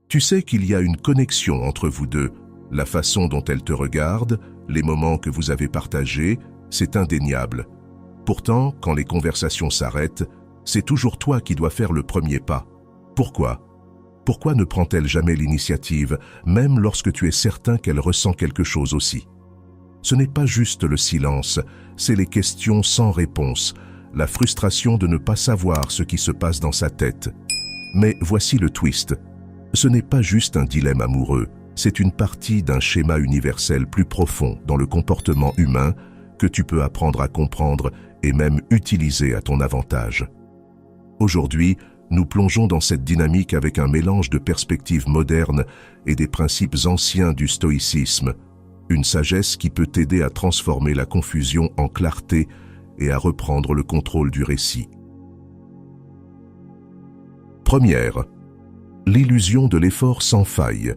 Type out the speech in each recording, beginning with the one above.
Tu sais qu'il y a une connexion entre vous deux. La façon dont elle te regarde, les moments que vous avez partagés, c'est indéniable. Pourtant, quand les conversations s'arrêtent, c'est toujours toi qui dois faire le premier pas. Pourquoi ? Pourquoi ne prend-elle jamais l'initiative, même lorsque tu es certain qu'elle ressent quelque chose aussi ? Ce n'est pas juste le silence, c'est les questions sans réponse, la frustration de ne pas savoir ce qui se passe dans sa tête. Mais voici le twist. Ce n'est pas juste un dilemme amoureux, c'est une partie d'un schéma universel plus profond dans le comportement humain que tu peux apprendre à comprendre et même utiliser à ton avantage. Aujourd'hui, nous plongeons dans cette dynamique avec un mélange de perspectives modernes et des principes anciens du stoïcisme, une sagesse qui peut t'aider à transformer la confusion en clarté et à reprendre le contrôle du récit. Première, l'illusion de l'effort sans faille.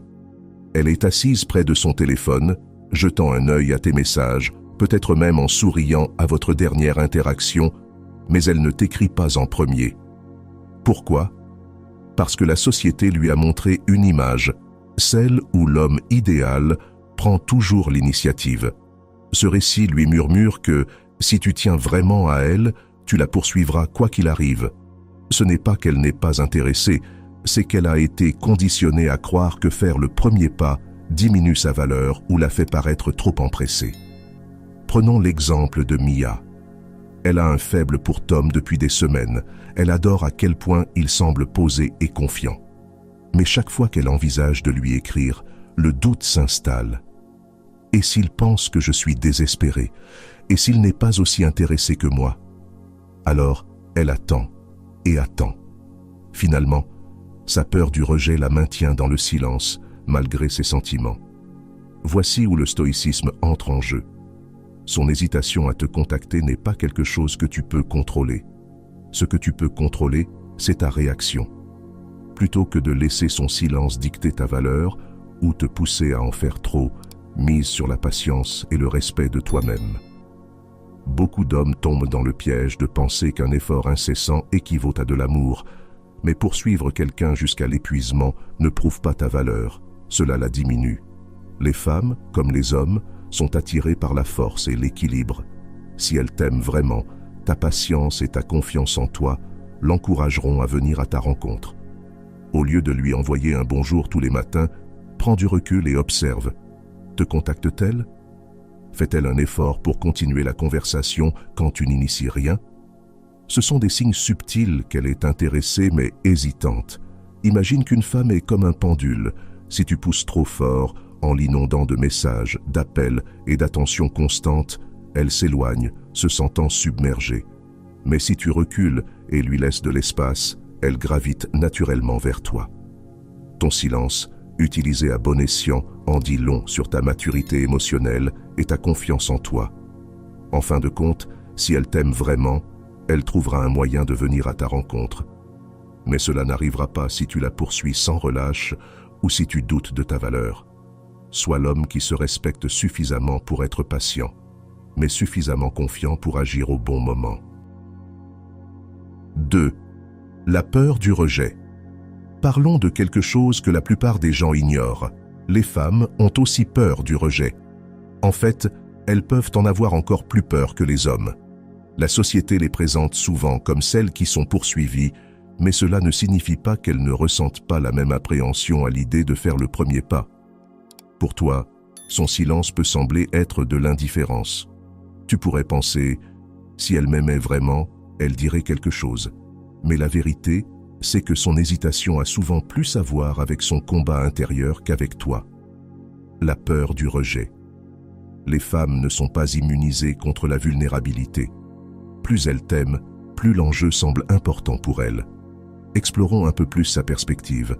Elle est assise près de son téléphone, jetant un œil à tes messages, peut-être même en souriant à votre dernière interaction, mais elle ne t'écrit pas en premier. Pourquoi ? Parce que la société lui a montré une image, celle où l'homme idéal prend toujours l'initiative. Ce récit lui murmure que, si tu tiens vraiment à elle, tu la poursuivras quoi qu'il arrive. Ce n'est pas qu'elle n'est pas intéressée, c'est qu'elle a été conditionnée à croire que faire le premier pas diminue sa valeur ou la fait paraître trop empressée. Prenons l'exemple de Mia. Elle a un faible pour Tom depuis des semaines. Elle adore à quel point il semble posé et confiant. Mais chaque fois qu'elle envisage de lui écrire, le doute s'installe. Et s'il pense que je suis désespéré? Et s'il n'est pas aussi intéressé que moi? Alors, elle attend et attend. Finalement, sa peur du rejet la maintient dans le silence, malgré ses sentiments. Voici où le stoïcisme entre en jeu. Son hésitation à te contacter n'est pas quelque chose que tu peux contrôler. Ce que tu peux contrôler, c'est ta réaction. Plutôt que de laisser son silence dicter ta valeur ou te pousser à en faire trop, mise sur la patience et le respect de toi-même. Beaucoup d'hommes tombent dans le piège de penser qu'un effort incessant équivaut à de l'amour, mais poursuivre quelqu'un jusqu'à l'épuisement ne prouve pas ta valeur, cela la diminue. Les femmes, comme les hommes, sont attirées par la force et l'équilibre. Si elles t'aiment vraiment, ta patience et ta confiance en toi l'encourageront à venir à ta rencontre. Au lieu de lui envoyer un bonjour tous les matins, prends du recul et observe. Te contacte-t-elle? Fait-elle un effort pour continuer la conversation quand tu n'inities rien? Ce sont des signes subtils qu'elle est intéressée mais hésitante. Imagine qu'une femme est comme un pendule. Si tu pousses trop fort, en l'inondant de messages, d'appels et d'attention constante, elle s'éloigne, se sentant submergée. Mais si tu recules et lui laisses de l'espace, elle gravite naturellement vers toi. Ton silence, utilisé à bon escient, en dit long sur ta maturité émotionnelle et ta confiance en toi. En fin de compte, si elle t'aime vraiment, elle trouvera un moyen de venir à ta rencontre. Mais cela n'arrivera pas si tu la poursuis sans relâche ou si tu doutes de ta valeur. Sois l'homme qui se respecte suffisamment pour être patient, mais suffisamment confiant pour agir au bon moment. 2. La peur du rejet. Parlons de quelque chose que la plupart des gens ignorent. Les femmes ont aussi peur du rejet. En fait, elles peuvent en avoir encore plus peur que les hommes. La société les présente souvent comme celles qui sont poursuivies, mais cela ne signifie pas qu'elles ne ressentent pas la même appréhension à l'idée de faire le premier pas. Pour toi, son silence peut sembler être de l'indifférence. Tu pourrais penser, si elle m'aimait vraiment, elle dirait quelque chose. Mais la vérité, c'est que son hésitation a souvent plus à voir avec son combat intérieur qu'avec toi. La peur du rejet. Les femmes ne sont pas immunisées contre la vulnérabilité. Plus elles t'aiment, plus l'enjeu semble important pour elles. Explorons un peu plus sa perspective.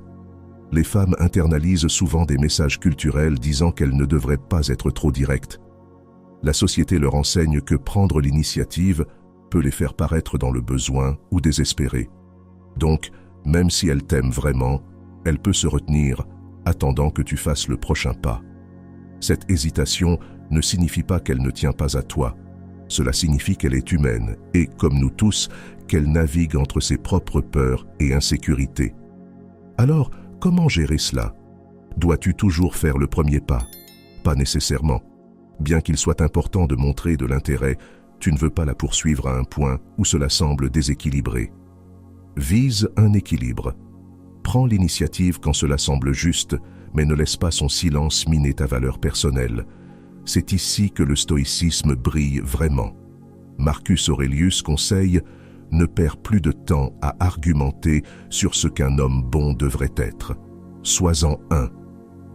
Les femmes internalisent souvent des messages culturels disant qu'elles ne devraient pas être trop directes. La société leur enseigne que prendre l'initiative peut les faire paraître dans le besoin ou désespérées. Donc, même si elle t'aime vraiment, elle peut se retenir, attendant que tu fasses le prochain pas. Cette hésitation ne signifie pas qu'elle ne tient pas à toi. Cela signifie qu'elle est humaine et, comme nous tous, qu'elle navigue entre ses propres peurs et insécurités. Alors, Comment gérer cela? Dois-tu toujours faire le premier pas? Pas nécessairement. Bien qu'il soit important de montrer de l'intérêt, tu ne veux pas la poursuivre à un point où cela semble déséquilibré. Vise un équilibre. Prends l'initiative quand cela semble juste, mais ne laisse pas son silence miner ta valeur personnelle. C'est ici que le stoïcisme brille vraiment. Marcus Aurelius conseille « Ne perds plus de temps à argumenter sur ce qu'un homme bon devrait être. Sois-en un.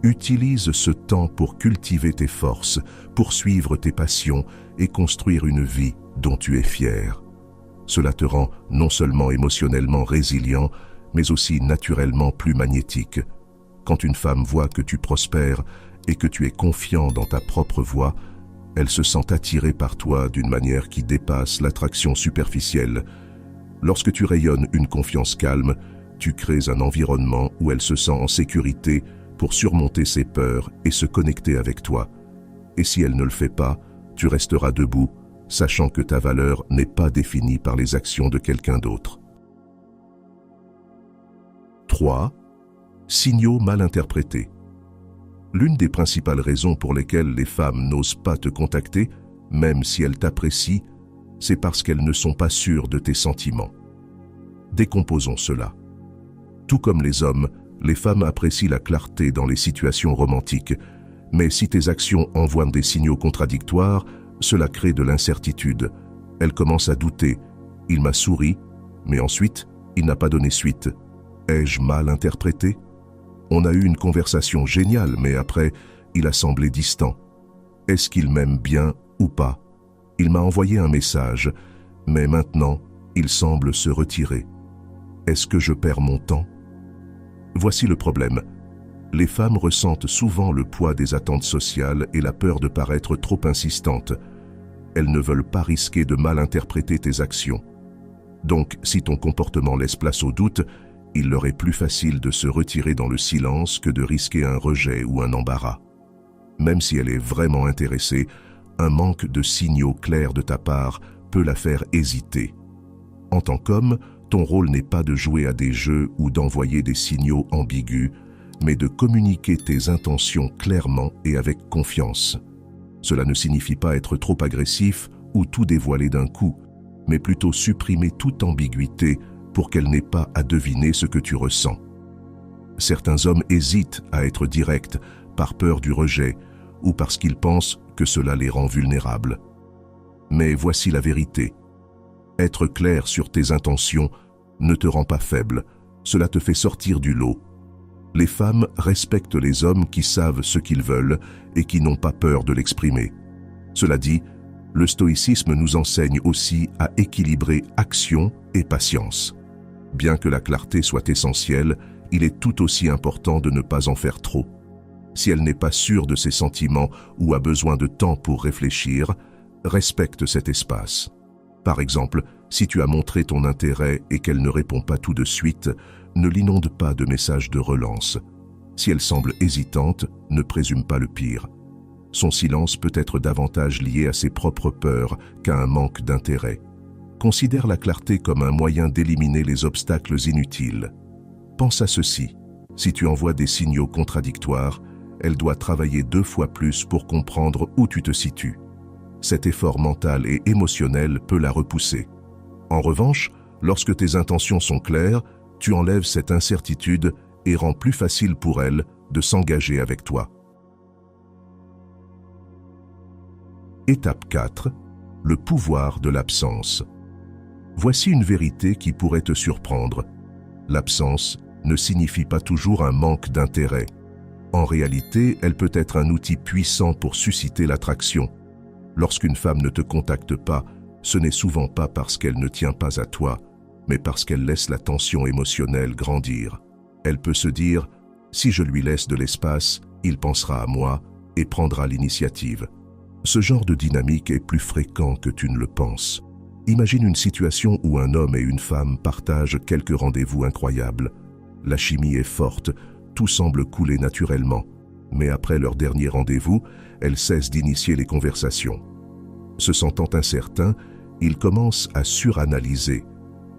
Utilise ce temps pour cultiver tes forces, poursuivre tes passions et construire une vie dont tu es fier. Cela te rend non seulement émotionnellement résilient, mais aussi naturellement plus magnétique. Quand une femme voit que tu prospères et que tu es confiant dans ta propre voie, elle se sent attirée par toi d'une manière qui dépasse l'attraction superficielle. Lorsque tu rayonnes une confiance calme, tu crées un environnement où elle se sent en sécurité pour surmonter ses peurs et se connecter avec toi. Et si elle ne le fait pas, tu resteras debout, sachant que ta valeur n'est pas définie par les actions de quelqu'un d'autre. 3. Signaux mal interprétés. L'une des principales raisons pour lesquelles les femmes n'osent pas te contacter, même si elles t'apprécient, c'est parce qu'elles ne sont pas sûres de tes sentiments. Décomposons cela. Tout comme les hommes, les femmes apprécient la clarté dans les situations romantiques, mais si tes actions envoient des signaux contradictoires, cela crée de l'incertitude. Elles commencent à douter. Il m'a souri, mais ensuite, il n'a pas donné suite. Ai-je mal interprété? On a eu une conversation géniale, mais après, il a semblé distant. Est-ce qu'il m'aime bien ou pas? Il m'a envoyé un message, mais maintenant, il semble se retirer. Est-ce que je perds mon temps? Voici le problème. Les femmes ressentent souvent le poids des attentes sociales et la peur de paraître trop insistantes. Elles ne veulent pas risquer de mal interpréter tes actions. Donc, si ton comportement laisse place au doute, il leur est plus facile de se retirer dans le silence que de risquer un rejet ou un embarras. Même si elle est vraiment intéressée, un manque de signaux clairs de ta part peut la faire hésiter. En tant qu'homme, ton rôle n'est pas de jouer à des jeux ou d'envoyer des signaux ambigus, mais de communiquer tes intentions clairement et avec confiance. Cela ne signifie pas être trop agressif ou tout dévoiler d'un coup, mais plutôt supprimer toute ambiguïté pour qu'elle n'ait pas à deviner ce que tu ressens. Certains hommes hésitent à être directs par peur du rejet ou parce qu'ils pensent que cela les rend vulnérables. Mais voici la vérité. Être clair sur tes intentions ne te rend pas faible, cela te fait sortir du lot. Les femmes respectent les hommes qui savent ce qu'ils veulent et qui n'ont pas peur de l'exprimer. Cela dit, le stoïcisme nous enseigne aussi à équilibrer action et patience. Bien que la clarté soit essentielle, il est tout aussi important de ne pas en faire trop. Si elle n'est pas sûre de ses sentiments ou a besoin de temps pour réfléchir, respecte cet espace. Par exemple, si tu as montré ton intérêt et qu'elle ne répond pas tout de suite, ne l'inonde pas de messages de relance. Si elle semble hésitante, ne présume pas le pire. Son silence peut être davantage lié à ses propres peurs qu'à un manque d'intérêt. Considère la clarté comme un moyen d'éliminer les obstacles inutiles. Pense à ceci. Si tu envoies des signaux contradictoires, elle doit travailler 2 fois plus pour comprendre où tu te situes. Cet effort mental et émotionnel peut la repousser. En revanche, lorsque tes intentions sont claires, tu enlèves cette incertitude et rends plus facile pour elle de s'engager avec toi. Étape 4. Le pouvoir de l'absence. Voici une vérité qui pourrait te surprendre. L'absence ne signifie pas toujours un manque d'intérêt. En réalité, elle peut être un outil puissant pour susciter l'attraction. Lorsqu'une femme ne te contacte pas, ce n'est souvent pas parce qu'elle ne tient pas à toi, mais parce qu'elle laisse la tension émotionnelle grandir. Elle peut se dire « si je lui laisse de l'espace, il pensera à moi et prendra l'initiative ». Ce genre de dynamique est plus fréquent que tu ne le penses. Imagine une situation où un homme et une femme partagent quelques rendez-vous incroyables. La chimie est forte, tout semble couler naturellement. Mais après leur dernier rendez-vous, elle cesse d'initier les conversations. Se sentant incertain, il commence à suranalyser.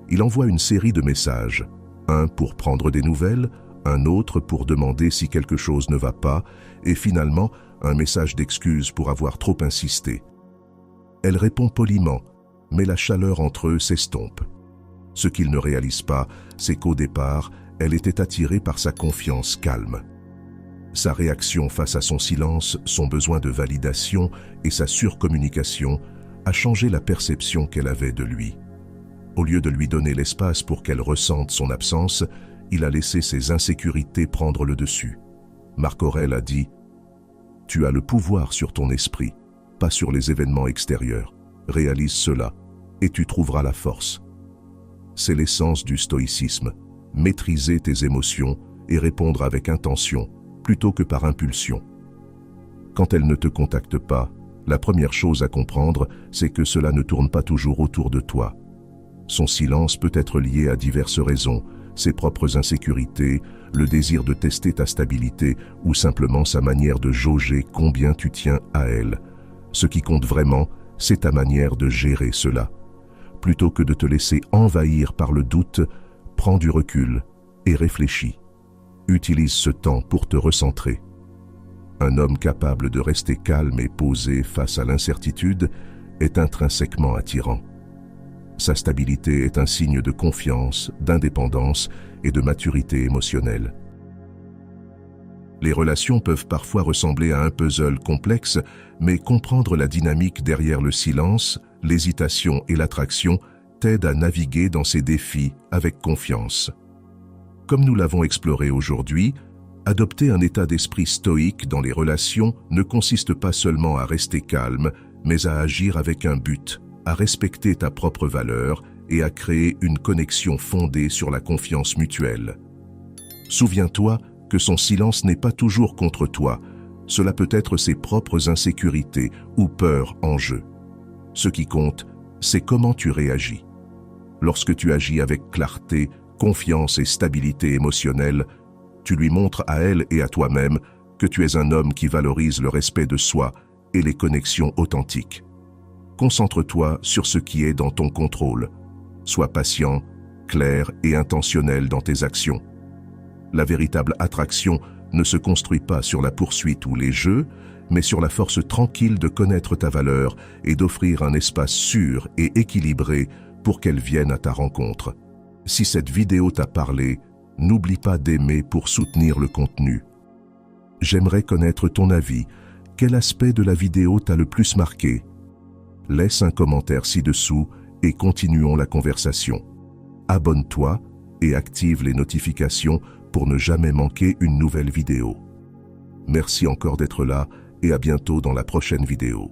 Il envoie une série de messages, un pour prendre des nouvelles, un autre pour demander si quelque chose ne va pas, et finalement un message d'excuse pour avoir trop insisté. Elle répond poliment, mais la chaleur entre eux s'estompe. Ce qu'il ne réalise pas, c'est qu'au départ, elle était attirée par sa confiance calme. Sa réaction face à son silence, son besoin de validation et sa surcommunication a changé la perception qu'elle avait de lui. Au lieu de lui donner l'espace pour qu'elle ressente son absence, il a laissé ses insécurités prendre le dessus. Marc Aurèle a dit « Tu as le pouvoir sur ton esprit, pas sur les événements extérieurs. Réalise cela, et tu trouveras la force. » C'est l'essence du stoïcisme, maîtriser tes émotions et répondre avec intention, plutôt que par impulsion. Quand elle ne te contacte pas, la première chose à comprendre, c'est que cela ne tourne pas toujours autour de toi. Son silence peut être lié à diverses raisons, ses propres insécurités, le désir de tester ta stabilité ou simplement sa manière de jauger combien tu tiens à elle. Ce qui compte vraiment, c'est ta manière de gérer cela. Plutôt que de te laisser envahir par le doute, prends du recul et réfléchis. Utilise ce temps pour te recentrer. Un homme capable de rester calme et posé face à l'incertitude est intrinsèquement attirant. Sa stabilité est un signe de confiance, d'indépendance et de maturité émotionnelle. Les relations peuvent parfois ressembler à un puzzle complexe, mais comprendre la dynamique derrière le silence, l'hésitation et l'attraction t'aide à naviguer dans ces défis avec confiance. Comme nous l'avons exploré aujourd'hui, adopter un état d'esprit stoïque dans les relations ne consiste pas seulement à rester calme, mais à agir avec un but, à respecter ta propre valeur et à créer une connexion fondée sur la confiance mutuelle. Souviens-toi que son silence n'est pas toujours contre toi, cela peut être ses propres insécurités ou peurs en jeu. Ce qui compte, c'est comment tu réagis. Lorsque tu agis avec clarté, confiance et stabilité émotionnelle, tu lui montres à elle et à toi-même que tu es un homme qui valorise le respect de soi et les connexions authentiques. Concentre-toi sur ce qui est dans ton contrôle. Sois patient, clair et intentionnel dans tes actions. La véritable attraction ne se construit pas sur la poursuite ou les jeux, mais sur la force tranquille de connaître ta valeur et d'offrir un espace sûr et équilibré pour qu'elle vienne à ta rencontre. Si cette vidéo t'a parlé, n'oublie pas d'aimer pour soutenir le contenu. J'aimerais connaître ton avis. Quel aspect de la vidéo t'a le plus marqué? Laisse un commentaire ci-dessous et continuons la conversation. Abonne-toi et active les notifications pour ne jamais manquer une nouvelle vidéo. Merci encore d'être là et à bientôt dans la prochaine vidéo.